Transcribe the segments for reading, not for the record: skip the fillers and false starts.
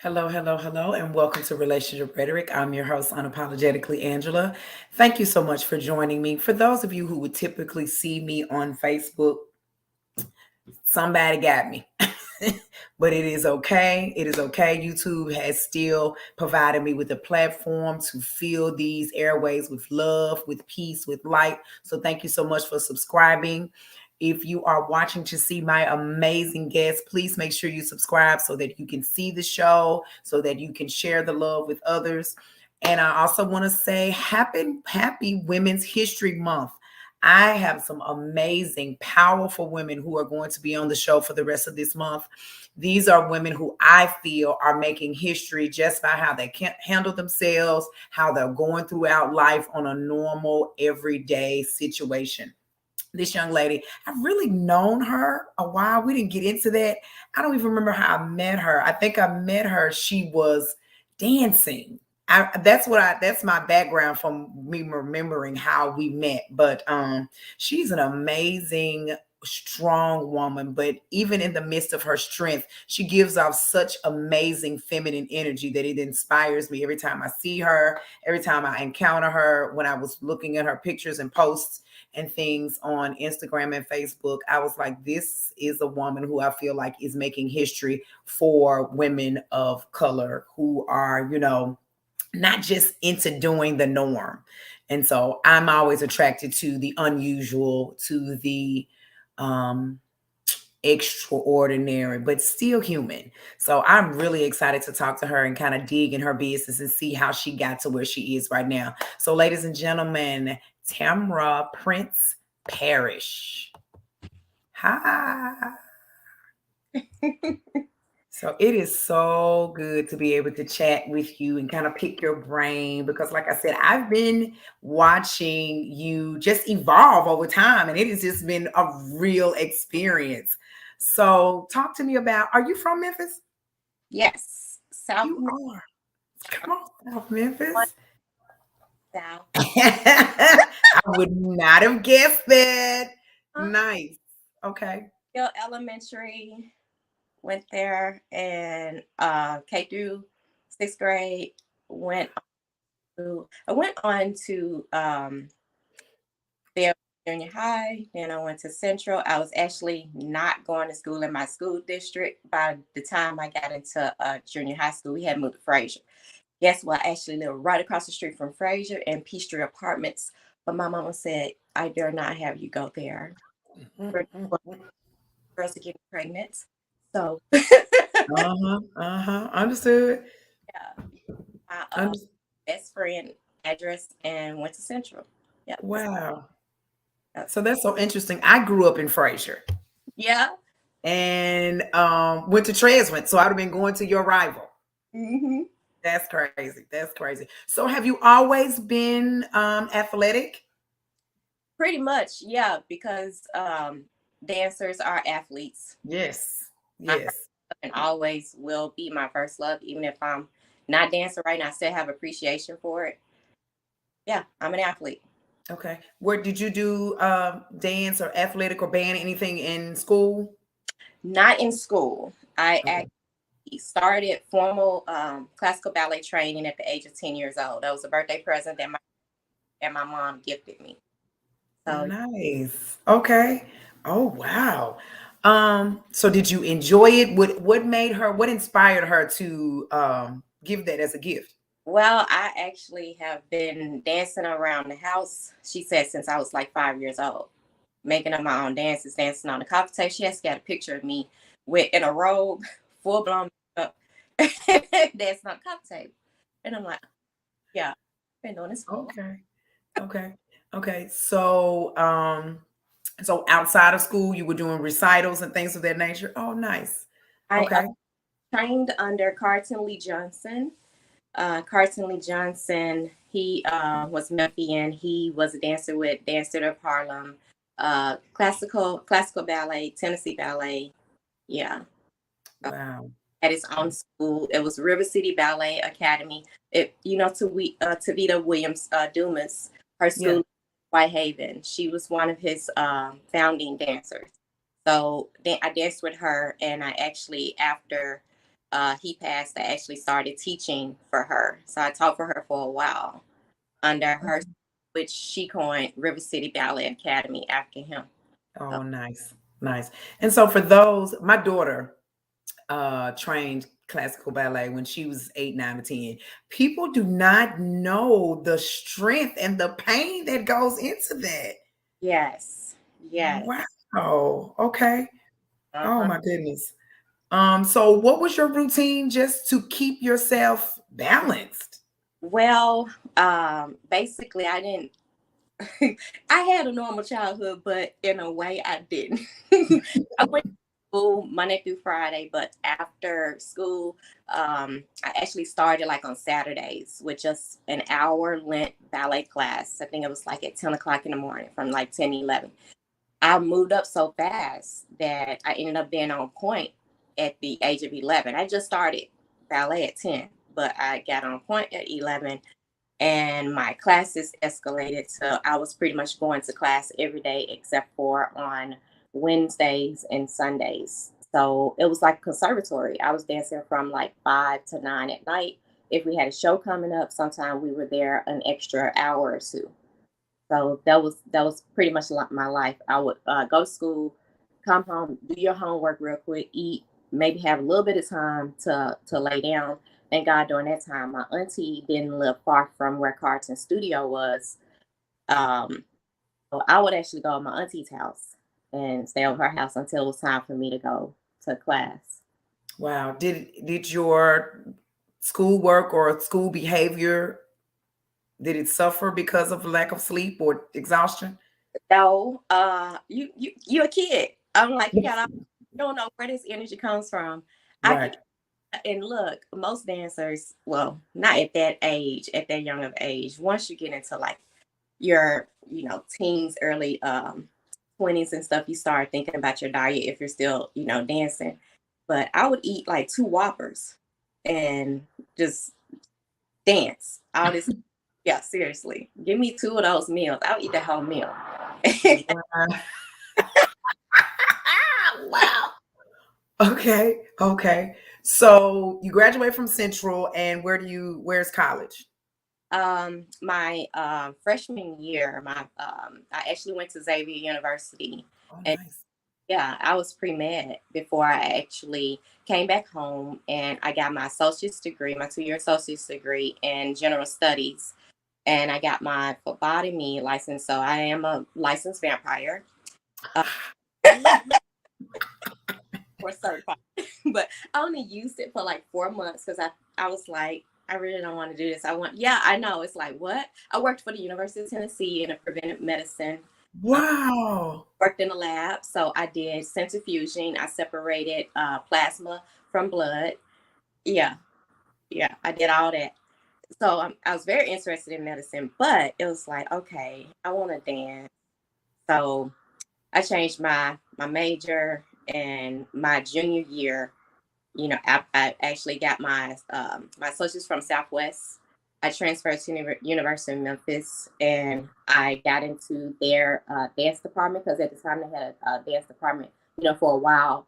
Hello, hello, hello, and welcome to Relationship Rhetoric. I'm your host, Unapologetically Angela. Thank you so much for joining me. For those of you who would typically see me on Facebook, somebody got me. But it is okay. It is okay. YouTube has still provided me with a platform to fill these airways with love, with peace, with light. So thank you so much for subscribing. If you are watching to see my amazing guests, please make sure you subscribe so that you can see the show, so that you can share the love with others. And I also want to say happy Women's History Month. I have some amazing, powerful women who are going to be on the show for the rest of this month. These are women who I feel are making history just by how they can handle themselves, how they're going throughout life on a normal, everyday situation. This young lady, I've really known her a while. We didn't get into that. I don't even remember how I met her. I think I met her. She was dancing. That's my background from me remembering how we met. But she's an amazing, strong woman. But even in the midst of her strength, she gives off such amazing feminine energy that it inspires me every time I see her, every time I encounter her. When I was looking at her pictures and posts and things on Instagram and Facebook, I was like, this is a woman who I feel like is making history for women of color who are, not just into doing the norm. And so I'm always attracted to the unusual, to the um extraordinary, but still human. So I'm really excited to talk to her and kind of dig in her business and see how she got to where she is right now. So, ladies and gentlemen, Tamara Prince Parrish. Hi. So it is so good to be able to chat with you and kind of pick your brain because, like I said, I've been watching you just evolve over time, and it has just been a real experience. So, talk to me about, are you from Memphis? Yes, South You are. Come on, South One Memphis. South. I would not have guessed that. Nice. Okay. Hill Elementary went there, and K through sixth grade went I went on to Fair Junior High. Then I went to Central. I was actually not going to school in my school district by the time I got into junior high school. We had moved to Fraser. Guess what? I actually live right across the street from Fraser and Peachtree Apartments. But my mama said, I dare not have you go there. Girls are getting pregnant. So, Uh-huh. Uh-huh. Understood. yeah, my Understood. best friend address and went to Central. Yep. Wow. Yep. So that's so interesting. I grew up in Fraser Yeah. and went to Tresvent. So I'd have been going to your rival. Hmm. That's crazy. That's crazy. So have you always been athletic? Pretty much, yeah, because dancers are athletes. Yes. My first Yes. love and always will be my first love, even if I'm not dancing right now. I still have appreciation for it. Yeah, I'm an athlete. Okay. Where did you do dance or athletic or band anything in school? Not in school. I Okay. started formal classical ballet training at the age of 10 years old. That was a birthday present that my mom gifted me. So Nice. Okay. Oh wow. So did you enjoy it? What inspired her to give that as a gift? well, I actually have been dancing around the house, she said, since I was like 5 years old, making up my own dances, dancing on the coffee table. She has got a picture of me with in a robe, full blown makeup, dancing on the coffee table. And I'm like, yeah, I've been doing this for a while. Okay. Okay. Okay. So outside of school you were doing recitals and things of that nature. Oh nice. I Okay. trained under Carlton Lee Johnson. Carson Lee Johnson, he was Memphian. He was a dancer with Dance Theater of Harlem, classical ballet, Tennessee ballet. Yeah, Wow. at his own school. It was River City Ballet Academy. Tavita Williams Dumas, her Yeah. school, Whitehaven. She was one of his founding dancers. So then I danced with her, and I actually after. he passed, I actually started teaching for her. So I taught for her for a while under her, which she coined River City Ballet Academy after him. So, Oh, nice. Nice. And so for those, my daughter trained classical ballet when she was 8, 9, or 10. People do not know the strength and the pain that goes into that. yes, yes. Wow. Okay. Oh Uh-huh. my goodness. So what was your routine just to keep yourself balanced? Well, basically, I didn't. I had a normal childhood, but in a way, I didn't. I went to school Monday through Friday, but after school, I actually started like on Saturdays with just an hour Lent ballet class. I think it was like at 10 o'clock in the morning from like 10 to 11. I moved up so fast that I ended up being on point at the age of 11. I just started ballet at 10, but I got on point at 11, and my classes escalated. So I was pretty much going to class every day except for on Wednesdays and Sundays. So it was like conservatory. I was dancing from like 5 to 9 at night. If we had a show coming up, sometimes we were there an extra hour or two. So that was pretty much like my life. I would go to school, come home, do your homework real quick, eat, maybe have a little bit of time to lay down. Thank God during that time, my auntie didn't live far from where Carlton Studio was. Um, so I would actually go to my auntie's house and stay over her house until it was time for me to go to class. Wow. Did your schoolwork or school behavior did it suffer because of lack of sleep or exhaustion? No, you a kid. I'm like, you don't know where this energy comes from. I can Right. And look, most dancers, well, not at that age, at that young of age, once you get into like your, teens, early 20s and stuff, you start thinking about your diet if you're still, dancing. But I would eat like 2 Whoppers and just dance. All this, yeah, seriously. Give me 2 of those meals. I'll eat the whole meal. Wow. Wow. Okay. Okay. So you graduate from Central, and where's college? My freshman year, I actually went to Xavier University. Oh, And nice. yeah, I was pre-med before I actually came back home, and I got my associate's degree, my 2-year associate's degree in general studies, and I got my phlebotomy license. So I am a licensed vampire. Uh, or certified, but I only used it for like 4 months because I was like, I really don't want to do this. Yeah, I know. It's like, what? I worked for the University of Tennessee in a preventive medicine, uh, Wow. worked in a lab. So I did centrifuging. I separated plasma from blood. Yeah, yeah, I did all that. So I was very interested in medicine, but it was like, okay, I want to dance. So I changed my major, and my junior year, I actually got my associates from Southwest. I transferred to University of Memphis, and I got into their dance department because at the time they had a dance department, for a while.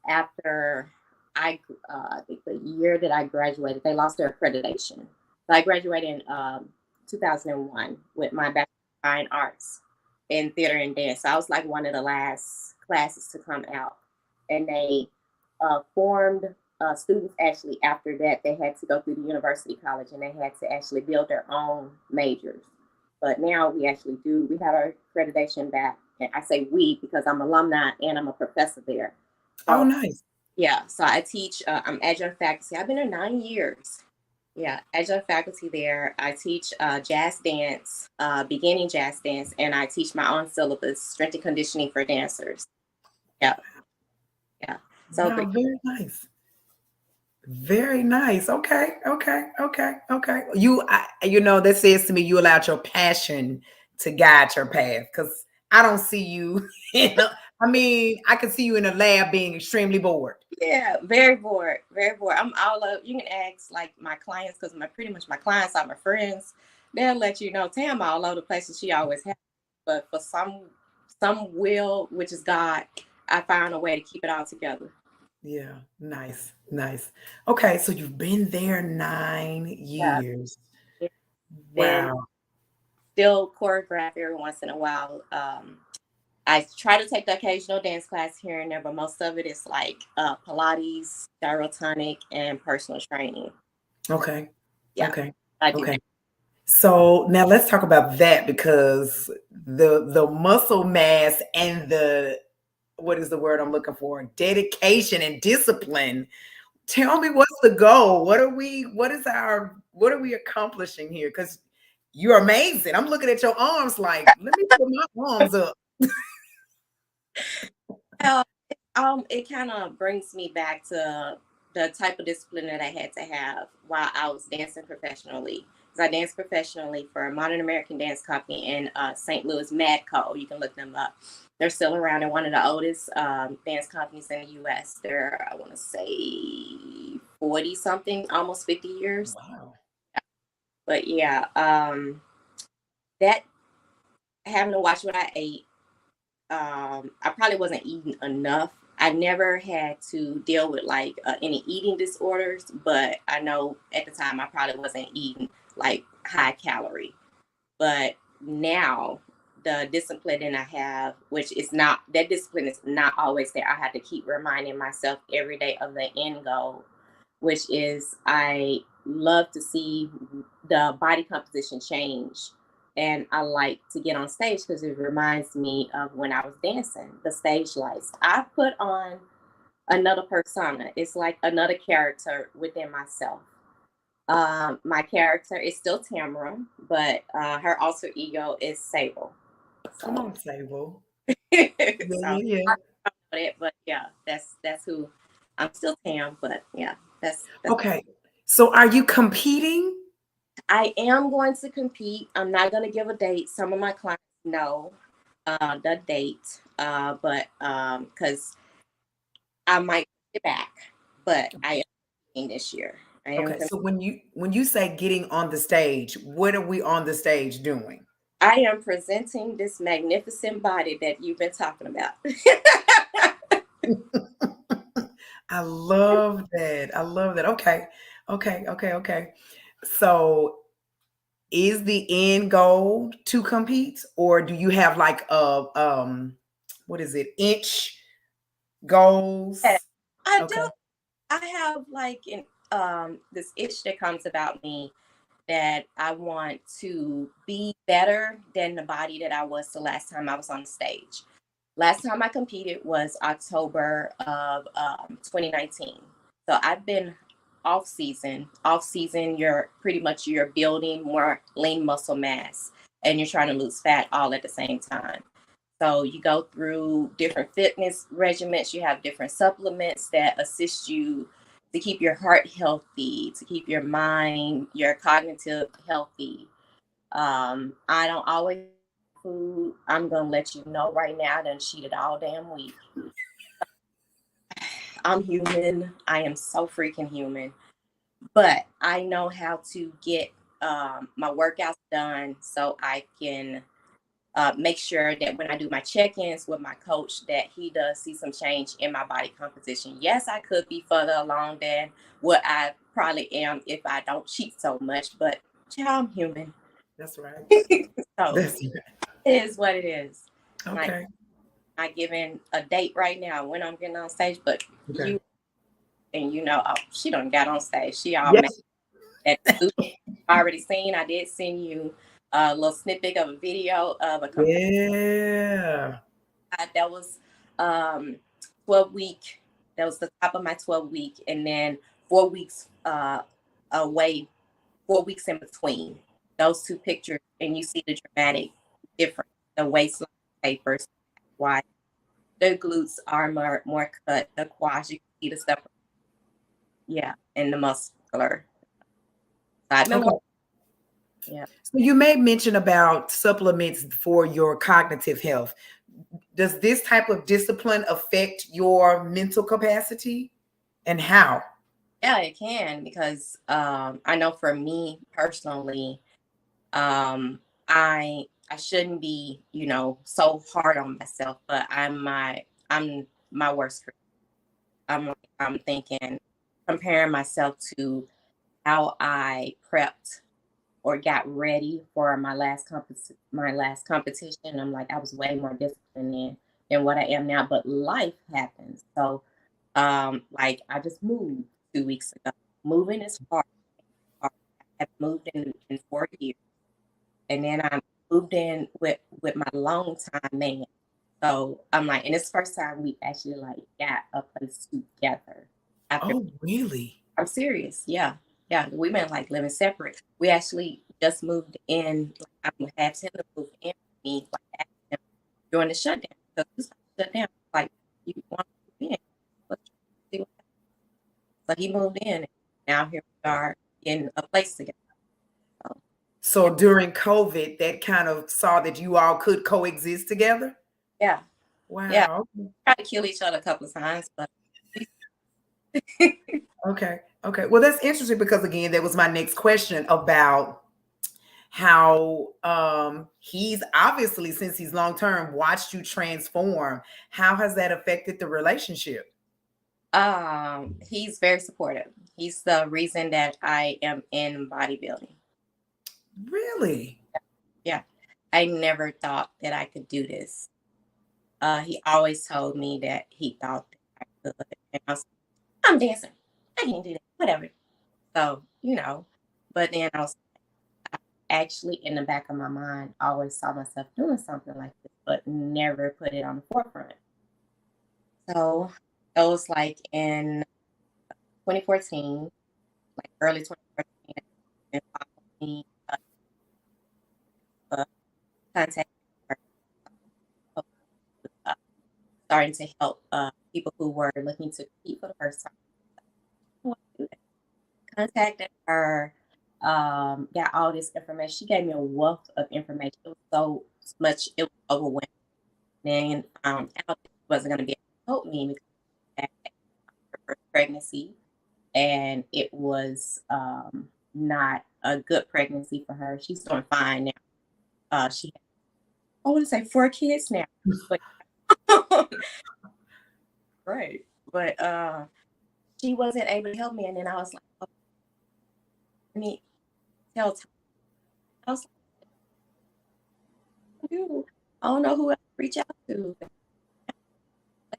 After I think the year that I graduated, they lost their accreditation. So I graduated in 2001 with my Bachelor of Fine Arts in theater and dance. So I was like one of the last classes to come out, and they formed students. Actually, after that, they had to go through the university college, and they had to actually build their own majors. But now we have our accreditation back. And I say we because I'm alumni and I'm a professor there. Oh, So nice. yeah, so I teach, I'm adjunct faculty. I've been there 9 years. Yeah, adjunct faculty there. I teach jazz dance, beginning jazz dance, and I teach my own syllabus, strength and conditioning for dancers. Yeah, yeah. So Wow, very nice. Very nice. Okay. Okay. Okay. Okay. That says to me you allowed your passion to guide your path because I don't see you. I mean, I can see you in a lab being extremely bored. yeah, very bored, very bored. I'm all up. You can ask like my clients because pretty much my clients are my friends. They'll let you know Tam all over the places she always has, but for some will, which is God, I found a way to keep it all together. Yeah. Nice. Nice. Okay. So you've been there 9 Yeah, years. it's been Wow. still choreograph every once in a while. I try to take the occasional dance class here and there, but most of it is like Pilates, gyrotonic, and personal training. Okay. Yeah, Okay. I do. Okay. So now let's talk about that because the muscle mass and the what is the word I'm looking for? Dedication and discipline. Tell me what's the goal? What are we accomplishing here? Because you're amazing. I'm looking at your arms like, let me put my arms up. Well, it kind of brings me back to the type of discipline that I had to have while I was dancing professionally. Because I danced professionally for a modern American dance company in St. Louis, Madco. You can look them up. They're still around. They're one of the oldest dance companies in the U.S. They're, I want to say, 40 something, almost 50 years. Wow. But yeah, that having to watch what I ate, I probably wasn't eating enough. I never had to deal with like any eating disorders, but I know at the time I probably wasn't eating like high calorie. But now the discipline that I have, which is not that discipline is not always there. I have to keep reminding myself every day of the end goal, which is I love to see the body composition change. And I like to get on stage because it reminds me of when I was dancing, the stage lights. I put on another persona. It's like another character within myself. My character is still Tamara, but her alter ego is Sable. Come So, on, Sable. Yeah, so yeah, yeah. I know it, but yeah, that's who I'm still Tam, but yeah, that's. Okay. So are you competing? I am going to compete. I'm not going to give a date. Some of my clients know the date, but because I might get back, but I am competing this year. I am. Okay. So when you say getting on the stage, what are we on the stage doing? I am presenting this magnificent body that you've been talking about. I love that. I love that. Okay. Okay. Okay. Okay. So is the end goal to compete or do you have like a what is it? Inch Yeah, goals? I Okay. do. I have like this itch that comes about me that I want to be better than the body that I was the last time I was on stage. Last time I competed was October of 2019. So I've been off season. Off season, you're building more lean muscle mass and you're trying to lose fat all at the same time. So you go through different fitness regimens. You have different supplements that assist you to keep your heart healthy, to keep your mind, your cognitive healthy. I don't always food. I'm gonna let you know right now. I done cheated all damn week. I'm human. I am so freaking human. But I know how to get my workouts done so I can make sure that when I do my check-ins with my coach, that he does see some change in my body composition. Yes, I could be further along than what I probably am if I don't cheat so much, but child, I'm human. That's right. So That's right. it is what it is. Like Okay. not giving a date right now when I'm getting on stage, but Okay. you and you know, oh, she done got on stage. She all mad Yes. that suit already seen. I did send you a little snippet of a video of a Yeah. that was 12 week. That was the top of my 12 week, and then 4 weeks away, 4 weeks in between those two pictures, and you see the dramatic difference. The waistline tapers, why the glutes are more cut, the quads you can see the stuff, yeah, and the muscular. So I've been Okay. working, yeah. So you made mention about supplements for your cognitive health. Does this type of discipline affect your mental capacity and how? Yeah, it can because I know for me personally, I shouldn't be, so hard on myself, but I'm my worst critic. I'm like I'm thinking, comparing myself to how I prepped or got ready for my last competition. I'm like, I was way more disciplined then than what I am now. But life happens. So like I just moved 2 weeks ago. Moving is hard. I have moved in 4 years. And then I moved in with my longtime man. So I'm like, and it's the first time we actually like got a place together. After Oh, really? I'm serious, yeah, yeah. We've been like living separate. We actually just moved in. Like, I had him to move in with me like asked him during the shutdown. So this shut down. Like you want to move in? Let's see what happens. So he moved in. And now here we are in a place together. So, yeah, So during COVID, that kind of saw that you all could coexist together? yeah, yeah. Wow. Tried to kill each other a couple of times, but Okay. Okay. Well, that's interesting because again, that was my next question about how he's obviously, since he's long term, watched you transform. How has that affected the relationship? he's very supportive. He's the reason that I am in bodybuilding. Really? Yeah. I never thought that I could do this. He always told me that he thought that I could. And I was like, I'm dancing. I can't do that. Whatever. So, but then I was actually in the back of my mind, I always saw myself doing something like this, but never put it on the forefront. So it was like in 2014, like early 2014, and followed me, uh, contact her, uh, starting to help people who were looking to compete for the first time. I want to do that. Contacted her, got all this information. She gave me a wealth of information. It was so much, it was overwhelming. Then found out that she wasn't going to be able to help me because I had her first pregnancy, and it was not a good pregnancy for her. She's doing fine now. She has, I want to say 4 kids now, but right. But she wasn't able to help me, and then I was like, oh, I need to tell. I was like, dude, I don't know who else to reach out to.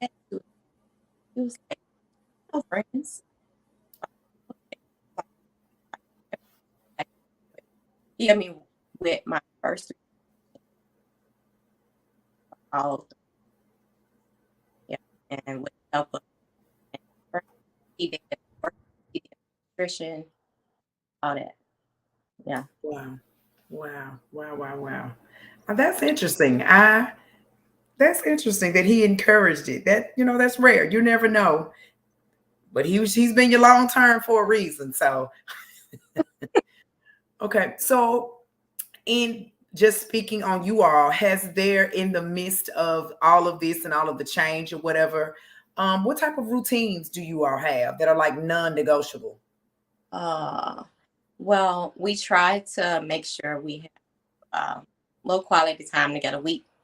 It was like, no friends. He helped me with my first all, yeah, and with the help of he did work, he did nutrition, all that. Yeah. Wow. Wow. Wow. Wow. Wow. That's interesting. That's interesting that he encouraged it. That's rare. You never know. But he's been your long term for a reason. So okay. So in just speaking on you all, has there in the midst of all of this and all of the change or whatever, what type of routines do you all have that are like non-negotiable? Uh, well, we try to make sure we have low quality time together.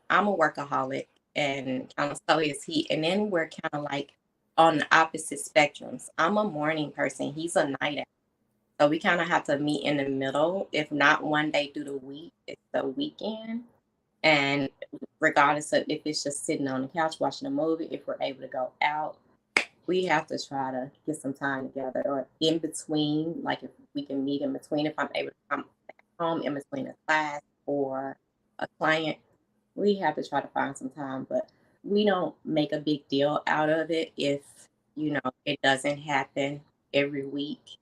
I'm a workaholic, and kind of so is he. And then we're kind of like on the opposite spectrums. I'm a morning person. He's a night owl. So we kind of have to meet in the middle. If not one day through the week, it's the weekend. And regardless of if it's just sitting on the couch watching a movie, if we're able to go out, we have to try to get some time together or in between. Like if we can meet in between, if I'm able to come back home in between a class or a client, we have to try to find some time. But we don't make a big deal out of it if, it doesn't happen every week.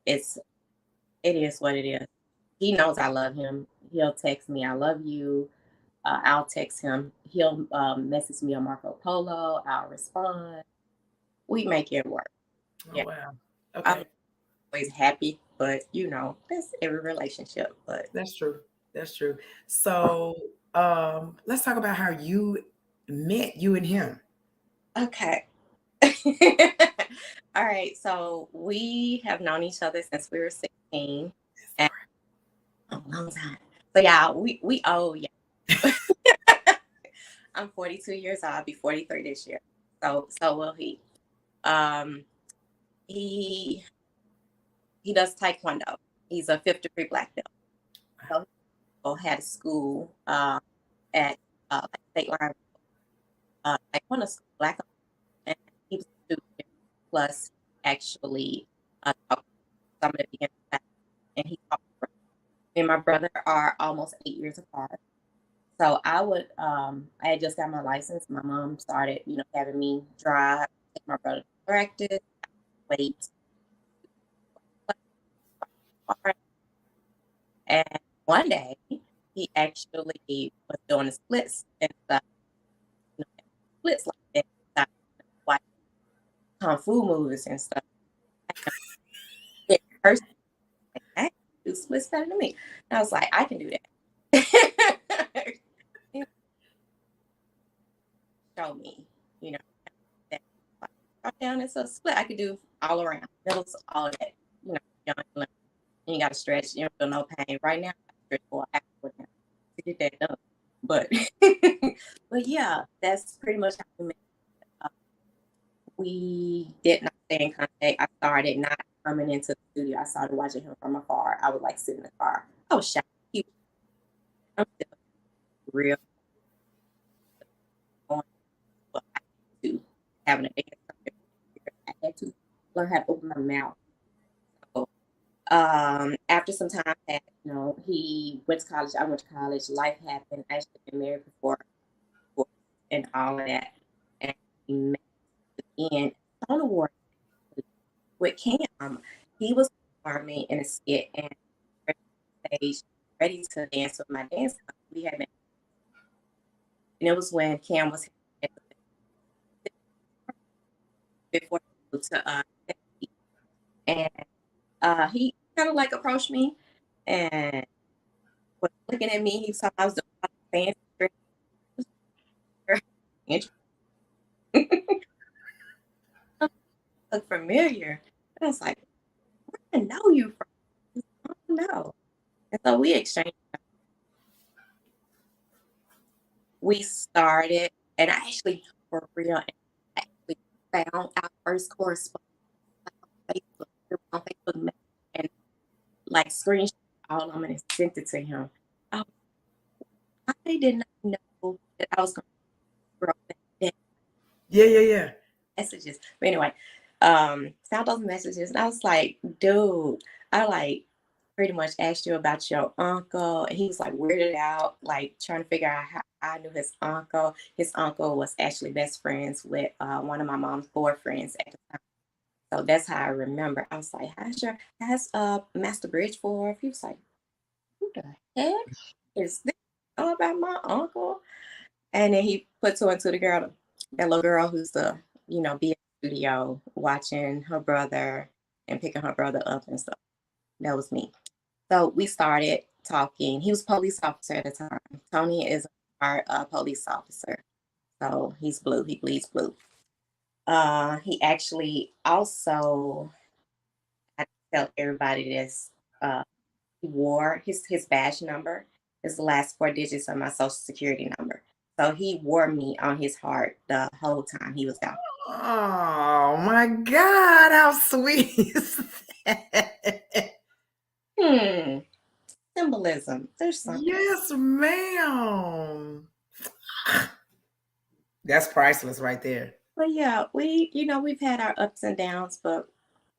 It's it is what it is. He knows I love him. He'll text me, I love you. I'll text him. He'll message me on Marco Polo. I'll respond. We make it work. Oh Yeah. wow. I'm Okay. always happy, but that's every relationship. But That's true. That's true. So let's talk about how you met, you and him. okay. All right. So we have known each other since we were 16. And a long time. So yeah, we owe, yeah. I'm 42 years old. I'll be 43 this year. So will he. He does taekwondo. He's a fifth degree black belt. So he also had a school at like State Line taekwondo school, black, and he was a student. Plus, actually, taught some of the beginning class, and he taught me and my brother are almost 8 years apart. So I had just got my license. My mom started, having me drive, take my brother to practice, wait, and one day he actually was doing the splits and stuff, splits like that, stuff, like kung fu movies and stuff. And first, I can do splits better than me. And I was like, I can do that. Show me, you know, that like, drop down it's a split. I could do all around, middles, all of that. Young, you got to stretch. You don't feel no pain right now. I stretch for an hour now to get that done. But but yeah, that's pretty much how we met. Uh, we did not stay in contact. I started not coming into the studio. I started watching him from afar. I would like sit in the car. I was shocked. He was real on, but I had to having a dance. I had to learn how to open my mouth. So, after some time passed, he went to college. I went to college. Life happened. I actually been married before and all of that. And we met in Stone Award with Cam. He was performing in a skit and stage ready to dance with my dance company. We had met, and it was when Cam was before he moved to and he kind of like approached me and was looking at me. He was talking, I was doing fancy look familiar. And I was like, where do I know you from? I don't know. And so we exchanged. We started, and I actually, for real, I actually found our first correspondence on Facebook. We were on Facebook and like screenshot all of them and sent it to him. I, I did not know that I was going to grow that Yeah. messages. But anyway, found those messages and I was like, dude, I like pretty much asked you about your uncle, and he was like weirded out, like trying to figure out how I knew his uncle. His uncle was actually best friends with one of my mom's boyfriends at the time. So that's how I remember. I was like, how's Master Bridgeforth? He was like, who the heck is this all about my uncle? And then he put two and two together. That little girl who's be in the studio watching her brother and picking her brother up and stuff. That was me. So we started talking. He was a police officer at the time. Tony is our police officer. So he's blue. He bleeds blue. He actually also, I tell everybody this, he wore his badge number is the last four digits of my social security number. So he wore me on his heart the whole time he was out. Oh my God, how sweet is that? Symbolism. There's something. Yes, ma'am. That's priceless right there. But yeah, we've had our ups and downs, but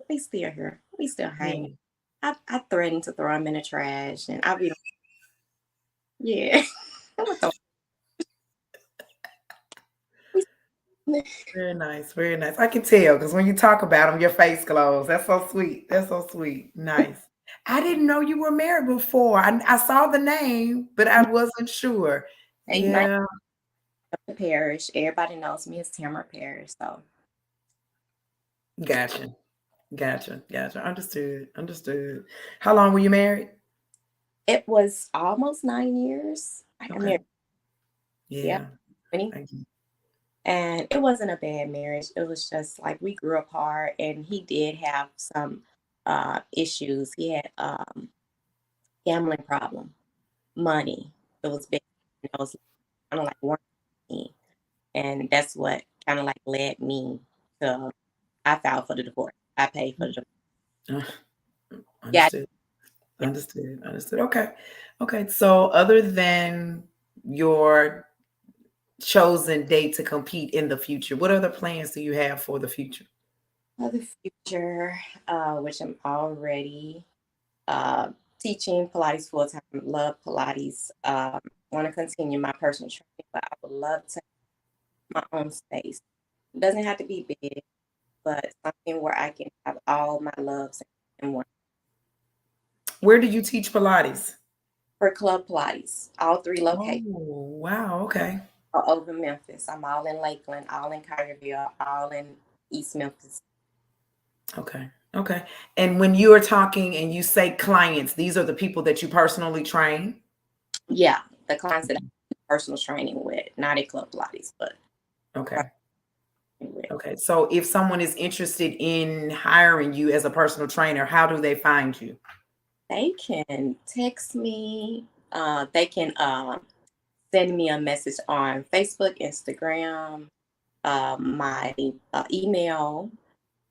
we still here. We still hang. Yeah. I threatened to throw him in the trash, and I'll be yeah. Very nice, very nice. I can tell because when you talk about them, your face glows. That's so sweet. That's so sweet. Nice. I didn't know you were married before. I saw the name, but I wasn't sure. Hey, nice Yeah. Parrish. Everybody knows me as Tamara Parrish. So Gotcha. Gotcha. Understood. How long were you married? it was almost 9 years. I got Okay. married. Yeah, Yeah. 20. Thank you. And it wasn't a bad marriage. It was just like we grew apart, and he did have some issues. He had gambling problem, money. It was big. It was kind of like one me, and that's what kind of like led me to. I filed for the divorce. I paid for the divorce. Uh, Yeah, Understood. yeah. Understood. Understood. Okay. Okay. So, other than your chosen date to compete in the future, what other plans do you have for the future? For the future, which I'm already uh, teaching Pilates full time. Love Pilates. Want to continue my personal training, but I would love to have my own space. It doesn't have to be big, but something where I can have all my loves in one. Where do you teach Pilates? For Club Pilates, all three Oh, locations wow. Okay. are over Memphis. I'm all in Lakeland, all in Carterville, all in East Memphis. Okay. Okay. And when you are talking and you say clients, these are the people that you personally train? Yeah, the clients that I do personal training with, not at Club Pilates, but Okay. with. Okay. So if someone is interested in hiring you as a personal trainer, how do they find you? They can text me. They can send me a message on Facebook, Instagram, my email.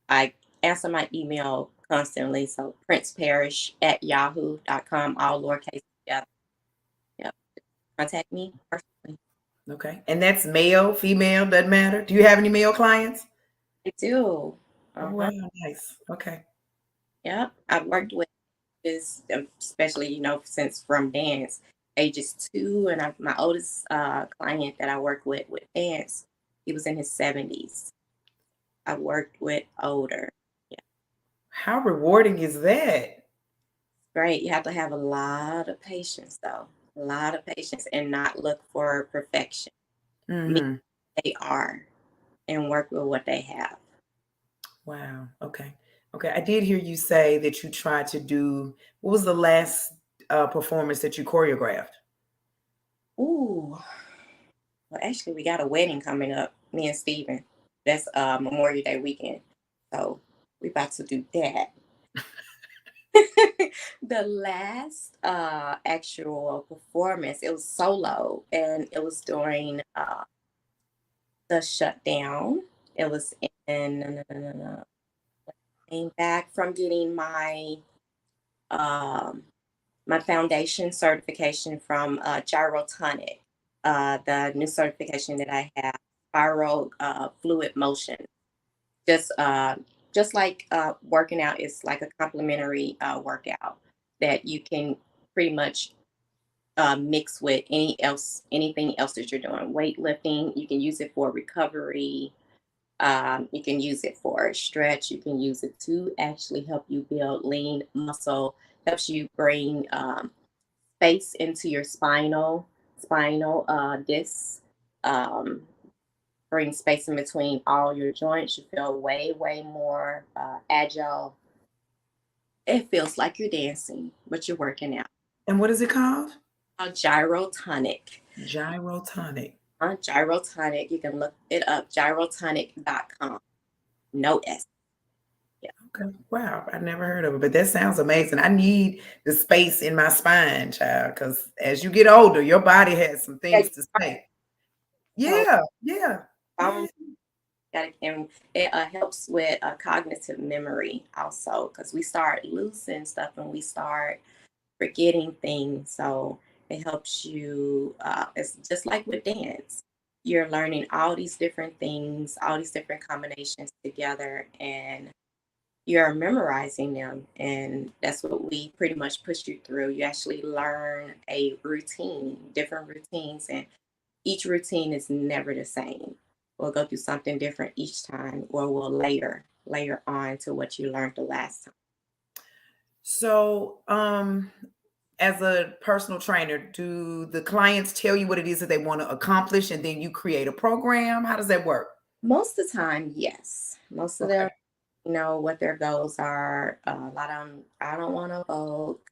I answer my email constantly. So princeparish@yahoo.com, all lowercase together. Yep. Contact me personally. Okay. And that's male, female, doesn't matter. Do you have any male clients? I do. Oh, Uh-huh. wow. Nice. Okay. Yep. I've worked with this, especially, since from dance, ages 2. And my oldest client that I work with dance, he was in his 70s. I worked with older. Yeah, How rewarding is that? great. You have to have a lot of patience, though. A lot of patience and not look for perfection. Meet Hmm. they are and work with what they have. Wow. Okay. Okay. I did hear you say that you tried to do, what was the last performance that you choreographed? Ooh. Well, actually, we got a wedding coming up, me and Steven. That's Memorial Day weekend. So we about to do that. The last actual performance, it was solo, and it was during the shutdown. It was in no, no, no, no, no. Came back from getting um my foundation certification from Gyrotonic, the new certification that I have, spiral fluid motion. Just uh, just like working out is like a complementary workout that you can pretty much mix with anything else that you're doing. Weightlifting, you can use it for recovery. You can use it for stretch. You can use it to actually help you build lean muscle. Helps you bring space into your spinal discs. Um, bring space in between all your joints. You feel way more agile. It feels like you're dancing, but you're working out. And what is it called? Gyrotonic. Gyrotonic. Gyrotonic. You can look it up. Gyrotonic.com. No S. Yeah. Okay. Wow. I never heard of it, but that sounds amazing. I need the space in my spine, child, because as you get older, your body has some Yeah. things to say. So Yeah. Yeah. Yeah. bones and it helps with cognitive memory also because we start losing stuff and we start forgetting things. So it helps you. It's just like with dance. You're learning all these different things, all these different combinations together, and you're memorizing them. And that's what we pretty much push you through. You actually learn a routine, different routines, and each routine is never the same. We'll go through something different each time, or we'll layer on to what you learned the last time. So, as a personal trainer, do the clients tell you what it is that they want to accomplish and then you create a program? How does that work? Most of the time, yes. Most of them Okay. know what their goals are. A lot of them, I don't want to bulk.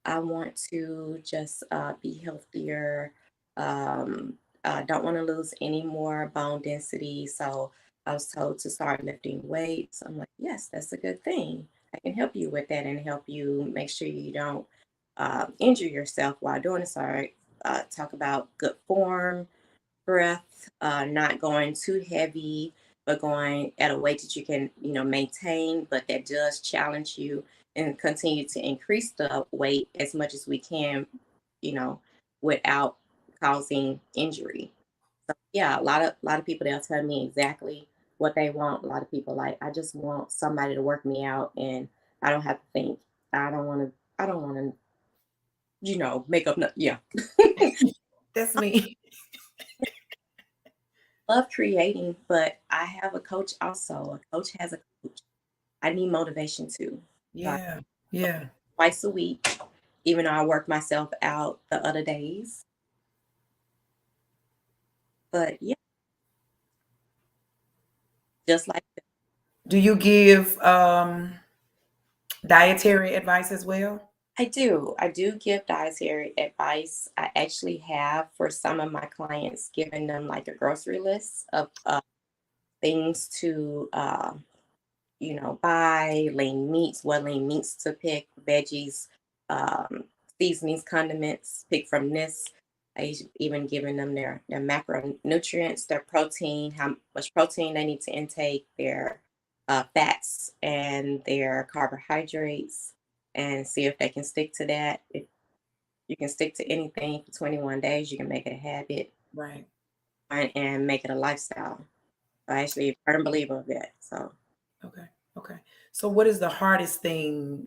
I want to just be healthier. Don't want to lose any more bone density. So I was told to start lifting weights. I'm like, yes, that's a good thing. I can help you with that and help you make sure you don't injure yourself while doing it. So I talk about good form, breath, not going too heavy. but going at a weight that you can, maintain, but that does challenge you, and continue to increase the weight as much as we can, you know, without causing injury. So yeah, a lot of people, they'll tell me exactly what they want. A lot of people like, I just want somebody to work me out and I don't have to think. I don't want to, make up yeah. That's me. Love creating, but I have a coach also. A coach has a coach. I need motivation too. So I Yeah. Yeah. twice a week, even though I work myself out the other days. But yeah, just like that. Do you give dietary advice as well? I do. I do give dietary advice. I actually have for some of my clients given them like a grocery list of things to buy, lean meats, what lean meats to pick, veggies, um, seasonings, condiments, pick from this. Even giving them their macronutrients, their protein, how much protein they need to intake, their fats and their carbohydrates, and see if they can stick to that. If you can stick to anything for 21 days, you can make it a habit Right. and make it a lifestyle. I actually a firm believer of that. So Okay. Okay. So what is the hardest thing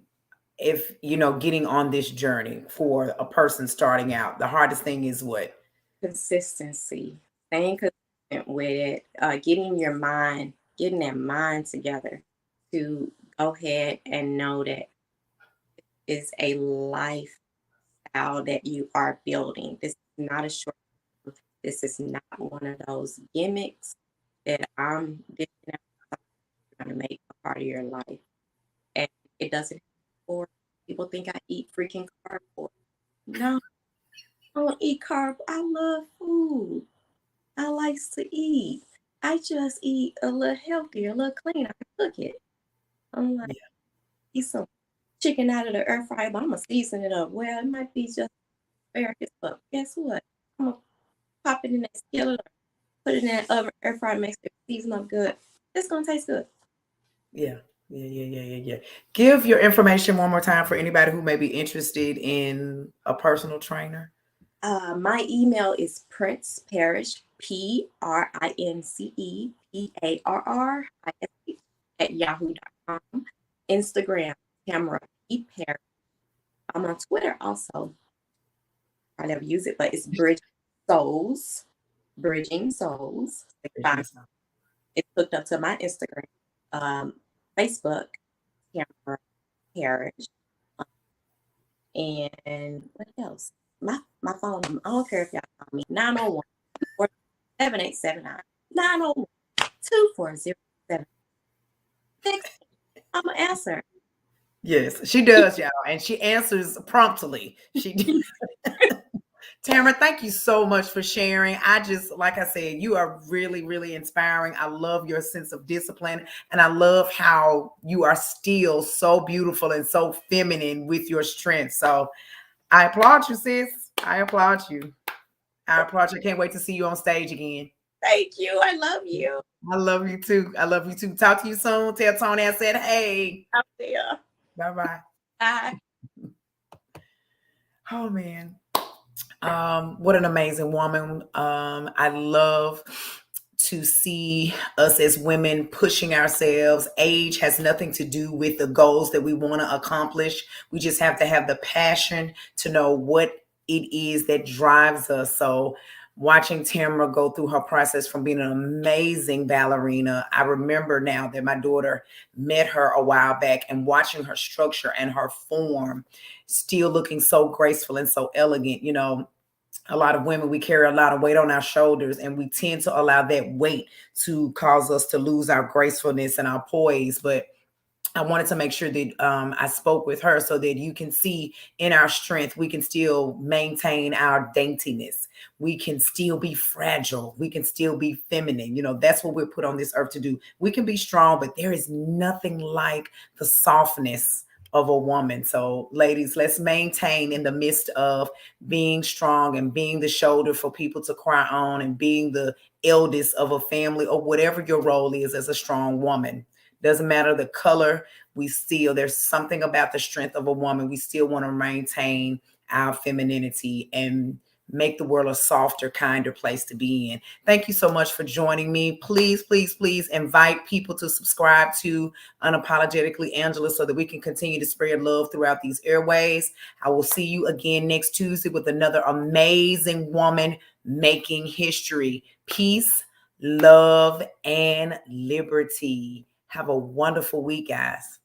if getting on this journey for a person starting out? The hardest thing is what? consistency, staying consistent with it, getting that mind together to go ahead and know that is a lifestyle that you are building. This is not a short. This is not one of those gimmicks that I'm dishing out trying to make a part of your life. And it doesn't. Or people think I eat freaking cardboard. No, I don't eat carb. I love food. I likes to eat. I just eat a little healthier, a little cleaner. I can cook it. I'm like, Yeah. eat some chicken out of the air fryer, but I'm gonna season it up. Well, it might be just asparagus, but guess what? I'm gonna pop it in that skillet, or put it in that oven, air fryer, makes it season up good. It's gonna taste good. Yeah. Yeah, yeah, yeah, yeah, yeah. Give your information one more time for anybody who may be interested in a personal trainer. My email is Prince Parrish, PrinceParrish @yahoo.com. Instagram, Tamara P. Parrish. I'm on Twitter also. I never use it, but it's Souls, Bridging Souls. It's hooked up to my Instagram, um, Facebook, Tamara Parrish, and what else? My phone number. I don't care if y'all call me 901-47879. 901-2407. I'm gonna answer. Yes, she does, y'all, and she answers promptly. She Tamara, thank you so much for sharing. I just, like I said, you are really, really inspiring. I love your sense of discipline, and I love how you are still so beautiful and so feminine with your strength. So I applaud you, sis. I applaud you. I applaud you. I can't wait to see you on stage again. Thank you. I love you. I love you too. I love you too. Talk to you soon. Tell Tony I said, hey. Out there. Bye bye. Bye. Oh man. What an amazing woman. I love to see us as women pushing ourselves. Age has nothing to do with the goals that we want to accomplish. We just have to have the passion to know what it is that drives us. So watching Tamara go through her process from being an amazing ballerina, I remember now that my daughter met her a while back, and watching her structure and her form still looking so graceful and so elegant. A lot of women, we carry a lot of weight on our shoulders, and we tend to allow that weight to cause us to lose our gracefulness and our poise. But I wanted to make sure that I spoke with her so that you can see in our strength, we can still maintain our daintiness. We can still be fragile. We can still be feminine. That's what we're put on this earth to do. We can be strong, but there is nothing like the softness of a woman. So, ladies, let's maintain in the midst of being strong and being the shoulder for people to cry on and being the eldest of a family or whatever your role is as a strong woman. Doesn't matter the color, we still, there's something about the strength of a woman. We still want to maintain our femininity and make the world a softer, kinder place to be in. Thank you so much for joining me. Please, please, please invite people to subscribe to Unapologetically Angela so that we can continue to spread love throughout these airways. I will see you again next Tuesday with another amazing woman making history. Peace, love, and liberty. Have a wonderful week, guys.